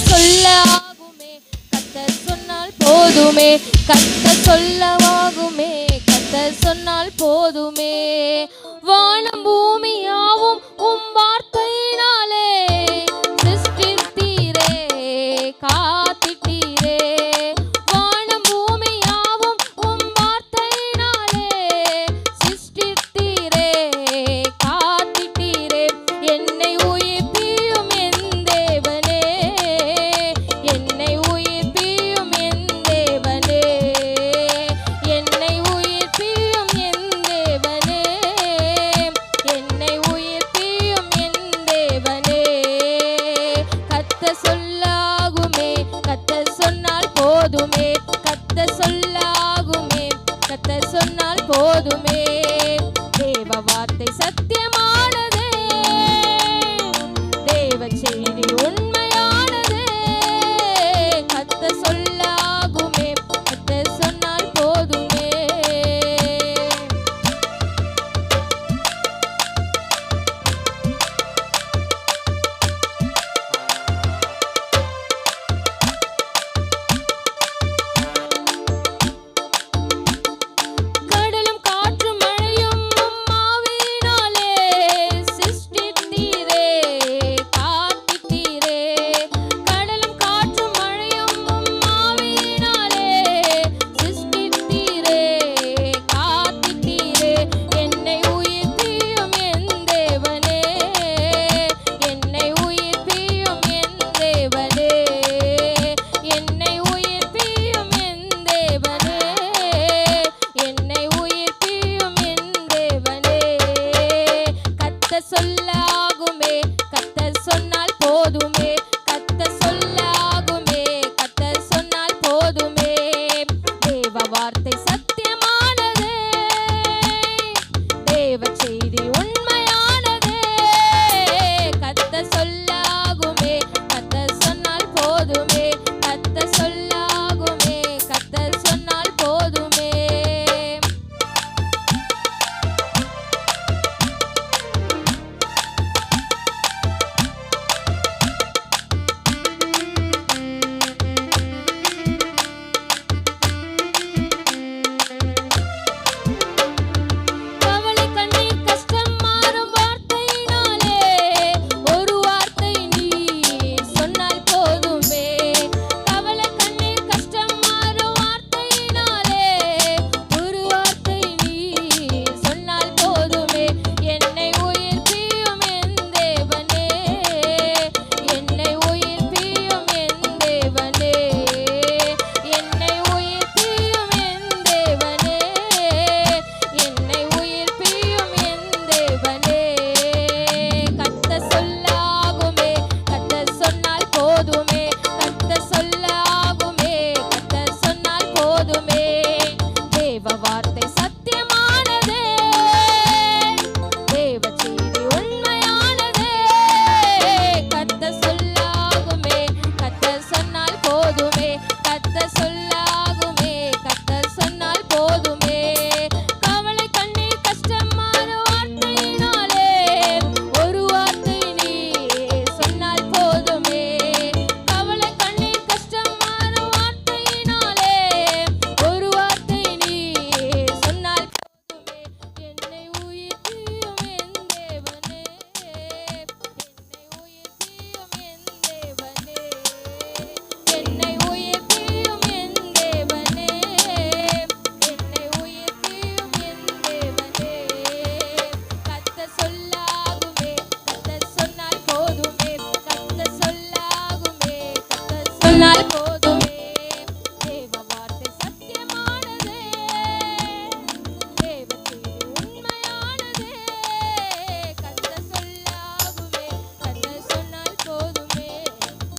சொல்ல ஆகுமே, கர்த்தர் சொன்னால் போதுமே. கர்த்தர் சொல்லவாகுமே, கர்த்தர் சொன்னால் போதுமே. வானம் பூமியாவும் உம் வார்த்தையினாலே சிருஷ்டித்தீரே, காத்திட்டீரே. வானம் பூமியாவும் உம் வார்த்தையினாலே சிருஷ்டித்தீரே, காத்திட்டீரே. என்னை உயிர்ப்பியும் என் தேவனே, என்னை உயிர்ப்பியும் என் தேவனே, என்னை உயிர்ப்பியும் என் தேவனே, என்னை உயிர்ப்பியும் என் தேவனே. கர்த்தர் சொல்லாகுமே, கர்த்தர் சொன்னால் போதுமே. கர்த்தர் சொல்லாகுமே, கர்த்தர் சொன்னால் போதுமே. தேவ வார்த்தை சத்தியமானதே, தேவ செய்தி உண்மையானதே. கர்த்தர் சொல்லாகுமே, கர்த்தர் சொன்னால் போதுமே. கடலும் காற்றும் மழையும் உம் ஆவியினாலே சிருஷ்டித்தீரே, காத்திட்டீரே. கடலும் காற்றும் மழையும் உம் ஆவியினாலே சிருஷ்டித்தீரே, காத்திட்டீரே. என்னை உயிர்ப்பியும் என் தேவனே, என்னை உயிர்ப்பியும் என் தேவனே, என்னை உயிர்ப்பியும் என் தேவனே, என்னை உயிர்ப்பியும் என் தேவனே. கர்த்தர் சொல்லாகுமே, கர்த்தர் சொன்னால் போதுமே. கர்த்தர் சொல்லாகுமே, கர்த்தர் சொன்னால் போதுமே. தேவ வார்த்தை சத்தியமானதே, தேவ செய்தி உண்மையானதே. கர்த்தர் சொல்லாகுமே, கர்த்தர் சொன்னால் போதுமே. கர்த்தர் சொல்லாகுமே, கர்த்தர் சொன்னால் போதுமே. கவலை கண்ணீர் கஷ்டம் மாறும் வார்த்தையினாலே, ஒரு வார்த்தை நீர் சொன்னால் போதுமே. கவலை கண்ணீர் கஷ்டம் மாறும் வார்த்தையினாலே, ஒரு வார்த்தை நீர் சொன்னால் போதுமே. என்னை உயிர்ப்பியும் என் தேவனே, என்னை உயிர்ப்பியும் என் தேவனே, என்னை உயிர்ப்பியும் என் தேவனே, என்னை உயிர்ப்பியும் என் தேவனே. கர்த்தர் சொல்லாகுமே, கர்த்தர் சொன்னால் போதுமே. கர்த்தர் சொல்லாகுமே, கர்த்தர் சொன்னால் போதுமே. தேவ வார்த்தை சத்தியமானதே, தேவ செய்தி உண்மையானதே. கர்த்தர் சொல்லாகுமே, கர்த்தர் சொன்னால் போதுமே. கர்த்தர் சொல்லாகுமே, கர்த்தர் சொன்னால் போதுமே. கவலை கண்ணீர் கஷ்டம் மாறும் வார்த்தையினாலே, ஒரு வார்த்தை நீர் சொன்னால் போதுமே. கவலை கண்ணீர் கஷ்டம் மாறும் வார்த்தையினாலே, ஒரு வார்த்தை நீர் சொன்னால் போதுமே. என்னை உயிர்ப்பியும் என் தேவனே, என்னை உயிர்ப்பியும் என் தேவனே, என்னை உயிர்ப்பியும் என் தேவனே, என்னை உயிர்ப்பியும் என் தேவனே. கர்த்தர் சொல்லாகுமே, கர்த்தர் சொன்னால் போதுமே. கர்த்தர் சொல்லாகுமே, கர்த்தர் சொன்னால் போதுமே.